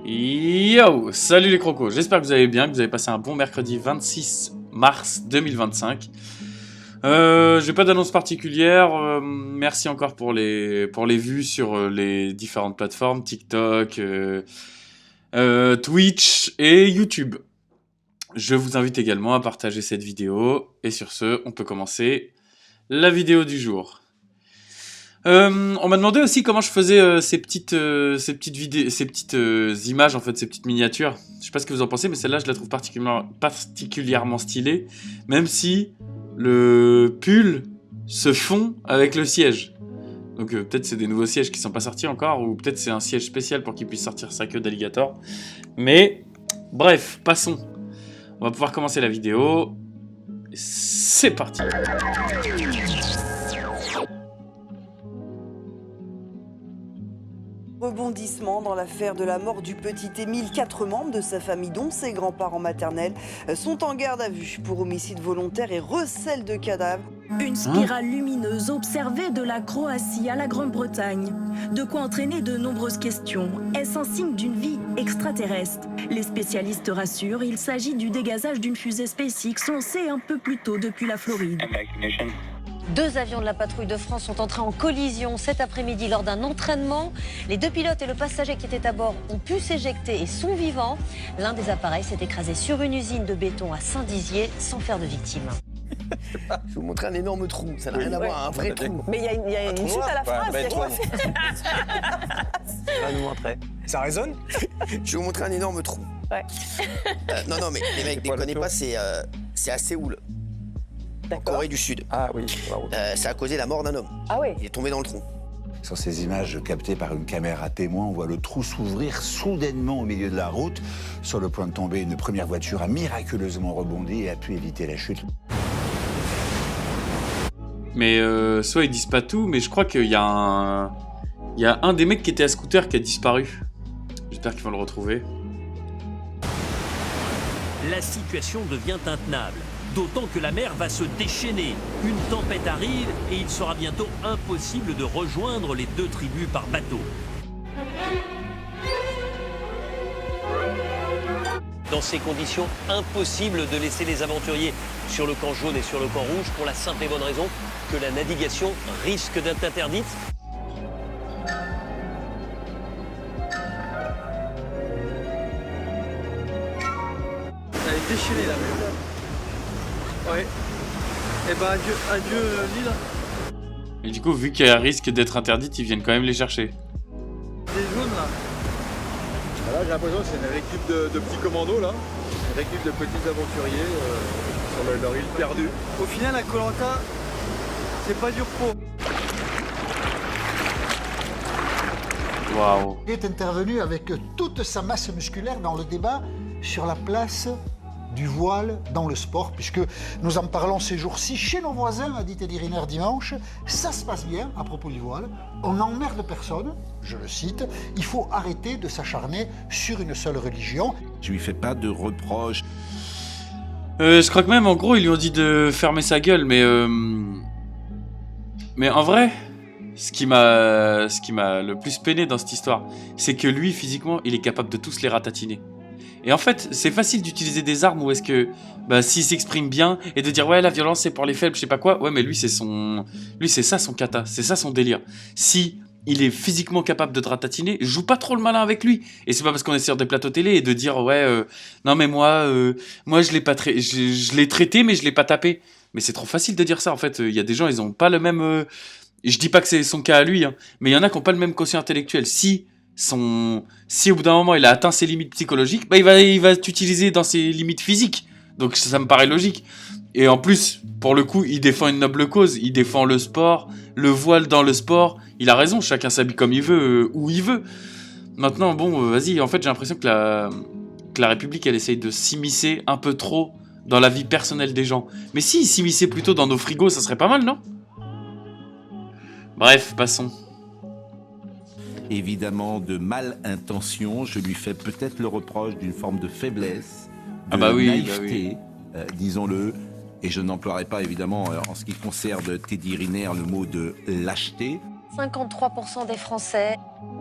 Yo, salut les crocos, j'espère que vous allez bien, que vous avez passé un bon mercredi 26 mars 2025. J'ai pas d'annonce particulière, merci encore pour les vues sur les différentes plateformes, TikTok, Twitch et YouTube. Je vous invite également à partager cette vidéo, et sur ce, on peut commencer la vidéo du jour. On m'a demandé aussi comment je faisais ces petites vidéos, ces petites images en fait, ces petites miniatures. Je sais pas ce que vous en pensez, mais celle-là je la trouve particulièrement stylée, même si le pull se fond avec le siège. Donc peut-être c'est des nouveaux sièges qui sont pas sortis encore, ou peut-être c'est un siège spécial pour qu'il puisse sortir sa queue d'alligator. Mais bref, passons. On va pouvoir commencer la vidéo. C'est parti. Rebondissement dans l'affaire de la mort du petit Émile. 4 membres de sa famille, dont ses grands-parents maternels, sont en garde à vue pour homicide volontaire et recel de cadavres. Une spirale lumineuse observée de la Croatie à la Grande-Bretagne. De quoi entraîner de nombreuses questions. Est-ce un signe d'une vie extraterrestre? Les spécialistes rassurent, il s'agit du dégazage d'une fusée SpaceX lancée un peu plus tôt depuis la Floride. 2 avions de la patrouille de France sont entrés en collision cet après-midi lors d'un entraînement. Les 2 pilotes et le passager qui étaient à bord ont pu s'éjecter et sont vivants. L'un des appareils s'est écrasé sur une usine de béton à Saint-Dizier sans faire de victimes. Je vais vous montrer un énorme trou, ça n'a rien à voir, un vrai trou. Mais il y a une suite à la phrase, c'est quoi? On va nous montrer. Ça résonne? Je vais vous montrer un énorme trou. Ouais. Non, mais les mecs, déconnez pas, c'est à Séoul, en Corée du Sud. Ah oui. Ça a causé la mort d'un homme. Ah oui. Il est tombé dans le trou. Sur ces images captées par une caméra témoin, on voit le trou s'ouvrir soudainement au milieu de la route. Sur le point de tomber, une première voiture a miraculeusement rebondi et a pu éviter la chute. Mais soit ils disent pas tout, mais je crois qu'il y a un des mecs qui était à scooter qui a disparu. J'espère qu'ils vont le retrouver. La situation devient intenable, d'autant que la mer va se déchaîner. Une tempête arrive et il sera bientôt impossible de rejoindre les 2 tribus par bateau. Dans ces conditions, impossible de laisser les aventuriers sur le camp jaune et sur le camp rouge pour la simple et bonne raison que la navigation risque d'être interdite. Elle est déchaînée la mer. Ouais. Et bah adieu l'île. Et du coup, vu qu'elle risque d'être interdite, ils viennent quand même les chercher. Des jaunes là. Là, j'ai l'impression que c'est une récup de petits commandos là. Une récup de petits aventuriers sur leur île perdue. Au final, la Koh Lanta, c'est pas du repos. Waouh. Il est intervenu avec toute sa masse musculaire dans le débat sur la place du voile dans le sport, puisque nous en parlons ces jours-ci chez nos voisins, a dit Teddy Riner dimanche. Ça se passe bien à propos du voile, on n'emmerde personne, je le cite, il faut arrêter de s'acharner sur une seule religion. Je lui fais pas de reproches. Je crois que même en gros ils lui ont dit de fermer sa gueule, mais en vrai, ce qui m'a le plus peiné dans cette histoire, c'est que lui physiquement il est capable de tous les ratatiner. Et en fait, c'est facile d'utiliser des armes où est-ce que, s'il s'exprime bien et de dire ouais la violence c'est pour les faibles, je sais pas quoi. Ouais mais lui c'est ça son kata, c'est ça son délire. Si il est physiquement capable de te ratatiner, joue pas trop le malin avec lui. Et c'est pas parce qu'on est sur des plateaux télé et de dire ouais non mais moi je l'ai pas je l'ai traité mais je l'ai pas tapé. Mais c'est trop facile de dire ça en fait. Il y a des gens ils ont pas le même. Je dis pas que c'est son cas à lui, hein, mais il y en a qui ont pas le même quotient intellectuel. Si au bout d'un moment il a atteint ses limites psychologiques, il va t'utiliser dans ses limites physiques. Donc ça me paraît logique. Et en plus, pour le coup, il défend une noble cause. Il défend le sport, le voile dans le sport. Il a raison, chacun s'habille comme il veut, où il veut. Maintenant, bon, vas-y, en fait j'ai l'impression que la République elle essaye de s'immiscer un peu trop dans la vie personnelle des gens. Mais si il s'immisçait plutôt dans nos frigos, ça serait pas mal, non? Bref, passons. Évidemment, de mal-intention, je lui fais peut-être le reproche d'une forme de faiblesse, de naïveté, disons-le. Et je n'emploierai pas, évidemment, en ce qui concerne Teddy Riner, le mot de lâcheté. 53% des Français.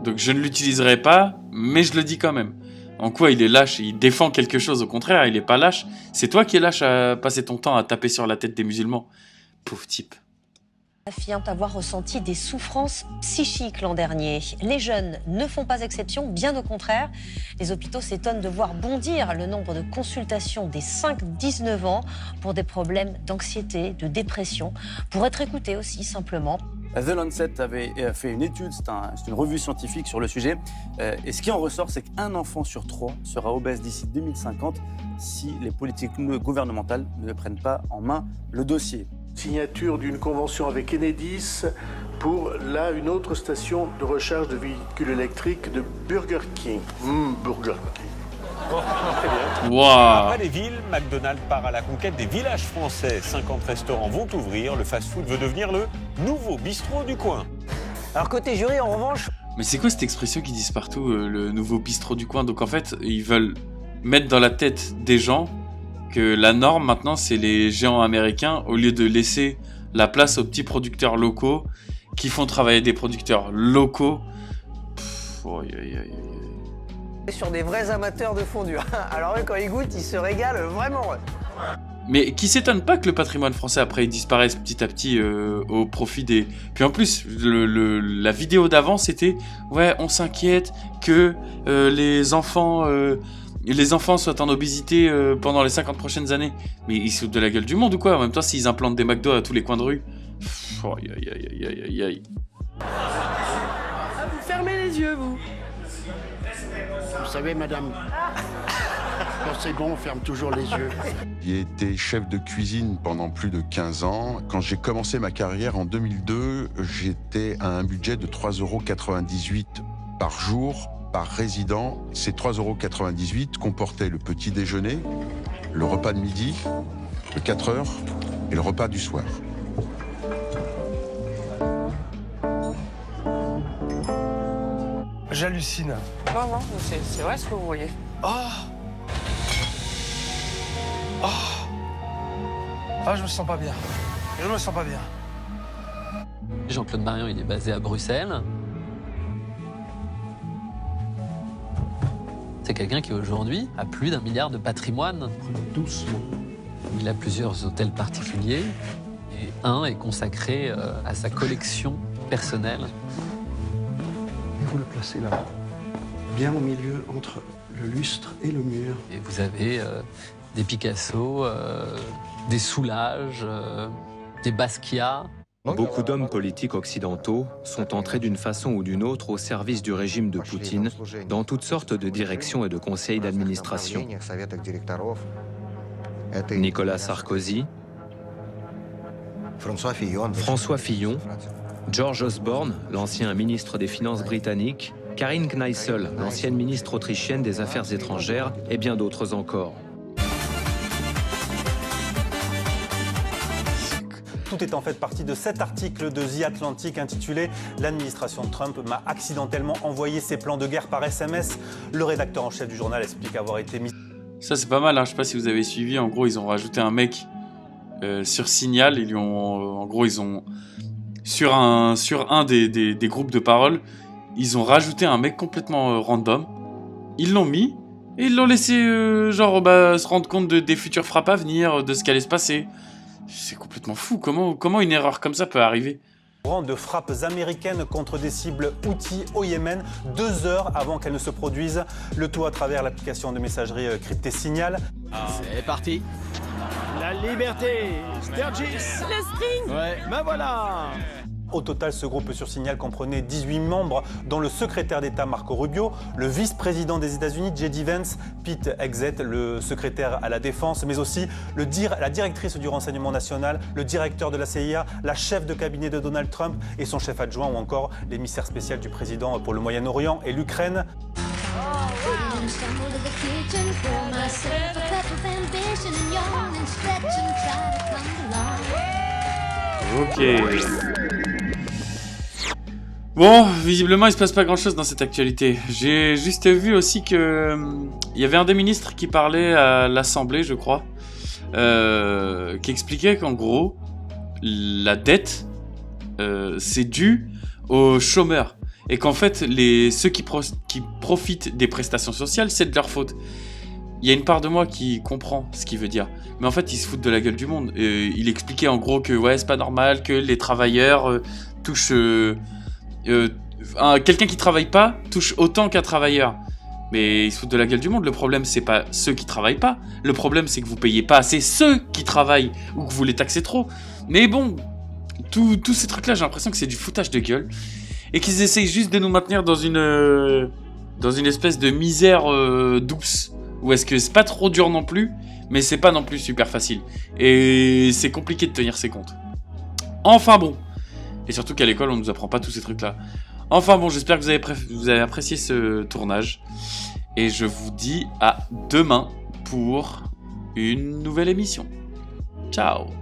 Donc je ne l'utiliserai pas, mais je le dis quand même. En quoi il est lâche? Il défend quelque chose, au contraire, il est pas lâche. C'est toi qui es lâche à passer ton temps à taper sur la tête des musulmans. Pauvre type. Affirment avoir ressenti des souffrances psychiques l'an dernier. Les jeunes ne font pas exception, bien au contraire. Les hôpitaux s'étonnent de voir bondir le nombre de consultations des 5-19 ans pour des problèmes d'anxiété, de dépression, pour être écoutés aussi simplement. The Lancet avait fait une étude, c'est une revue scientifique sur le sujet, et ce qui en ressort, c'est qu'un enfant sur 3 sera obèse d'ici 2050 si les politiques gouvernementales ne prennent pas en main le dossier. Signature d'une convention avec Enedis pour une autre station de recharge de véhicules électriques de Burger King. Burger King. Wow. Après les villes, McDonald's part à la conquête des villages français. 50 restaurants vont ouvrir, le fast-food veut devenir le nouveau bistrot du coin. Alors côté jury, en revanche... Mais c'est quoi cette expression qu'ils disent partout, le nouveau bistrot du coin? Donc en fait, ils veulent mettre dans la tête des gens que la norme maintenant c'est les géants américains au lieu de laisser la place aux petits producteurs locaux qui font travailler des producteurs locaux. Sur des vrais amateurs de fondue. Alors eux, quand ils goûtent, ils se régalent vraiment. Mais qui s'étonne pas que le patrimoine français après il disparaisse petit à petit au profit des... Puis en plus, la vidéo d'avant c'était ouais, on s'inquiète que les enfants soient en obésité pendant les 50 prochaines années. Mais ils se foutent de la gueule du monde ou quoi? En même temps, s'ils implantent des McDo à tous les coins de rue. Aïe. Vous fermez les yeux, vous. Vous savez, madame, quand c'est bon, on ferme toujours les yeux. J'ai été chef de cuisine pendant plus de 15 ans. Quand j'ai commencé ma carrière en 2002, j'étais à un budget de 3,98 € par jour, par résident. Ces 3,98 € comportaient le petit déjeuner, le repas de midi, le 4 heures et le repas du soir. J'hallucine. Non, c'est vrai ce que vous voyez. Je me sens pas bien. Jean-Claude Marion, il est basé à Bruxelles. C'est quelqu'un qui aujourd'hui a plus d'1 milliard de patrimoine. Doucement. Il a plusieurs hôtels particuliers et un est consacré à sa collection personnelle. Et vous le placez là, bien au milieu entre le lustre et le mur. Et vous avez des Picasso, des Soulages, des Basquiat. Beaucoup d'hommes politiques occidentaux sont entrés d'une façon ou d'une autre au service du régime de Poutine dans toutes sortes de directions et de conseils d'administration. Nicolas Sarkozy, François Fillon, George Osborne, l'ancien ministre des Finances britannique, Karin Kneißl, l'ancienne ministre autrichienne des Affaires étrangères et bien d'autres encore. Tout est en fait partie de cet article de The Atlantic intitulé « L'administration Trump m'a accidentellement envoyé ses plans de guerre par SMS ». Le rédacteur en chef du journal explique avoir été mis... Ça c'est pas mal, hein. Je sais pas si vous avez suivi, en gros ils ont rajouté un mec sur Signal, ils ont... Sur un des groupes de parole, ils ont rajouté un mec complètement random, ils l'ont mis, et ils l'ont laissé se rendre compte des futures frappes à venir, de ce qui allait se passer. C'est complètement fou, comment une erreur comme ça peut arriver? De frappes américaines contre des cibles Houthis au Yémen, 2 heures avant qu'elles ne se produisent. Le tout à travers l'application de messagerie cryptée Signal. C'est parti. La liberté, Sturgis. Le string. Ouais, ben voilà. Au total, ce groupe sur Signal comprenait 18 membres, dont le secrétaire d'État Marco Rubio, le vice-président des États-Unis J.D. Vance, Pete Hegseth, le secrétaire à la Défense, mais aussi la directrice du renseignement national, le directeur de la CIA, la chef de cabinet de Donald Trump et son chef adjoint, ou encore l'émissaire spécial du président pour le Moyen-Orient et l'Ukraine. Ok. Bon, visiblement il se passe pas grand chose dans cette actualité. J'ai juste vu aussi que il y avait un des ministres qui parlait à l'Assemblée, je crois, qui expliquait qu'en gros, la dette, c'est dû aux chômeurs. Et qu'en fait, ceux qui profitent des prestations sociales, c'est de leur faute. Il y a une part de moi qui comprend ce qu'il veut dire. Mais en fait, ils se foutent de la gueule du monde. Il expliquait en gros que ouais, c'est pas normal que les travailleurs touchent... quelqu'un qui travaille pas touche autant qu'un travailleur. Mais ils se foutent de la gueule du monde. Le problème, c'est pas ceux qui travaillent pas. Le problème, c'est que vous payez pas assez ceux qui travaillent ou que vous les taxez trop. Mais bon, tous ces trucs-là, j'ai l'impression que c'est du foutage de gueule. Et qu'ils essayent juste de nous maintenir dans une espèce de misère douce. Ou est-ce que c'est pas trop dur non plus, mais c'est pas non plus super facile. Et c'est compliqué de tenir ses comptes. Enfin bon. Et surtout qu'à l'école, on nous apprend pas tous ces trucs-là. Enfin bon, j'espère que vous avez apprécié ce tournage. Et je vous dis à demain pour une nouvelle émission. Ciao.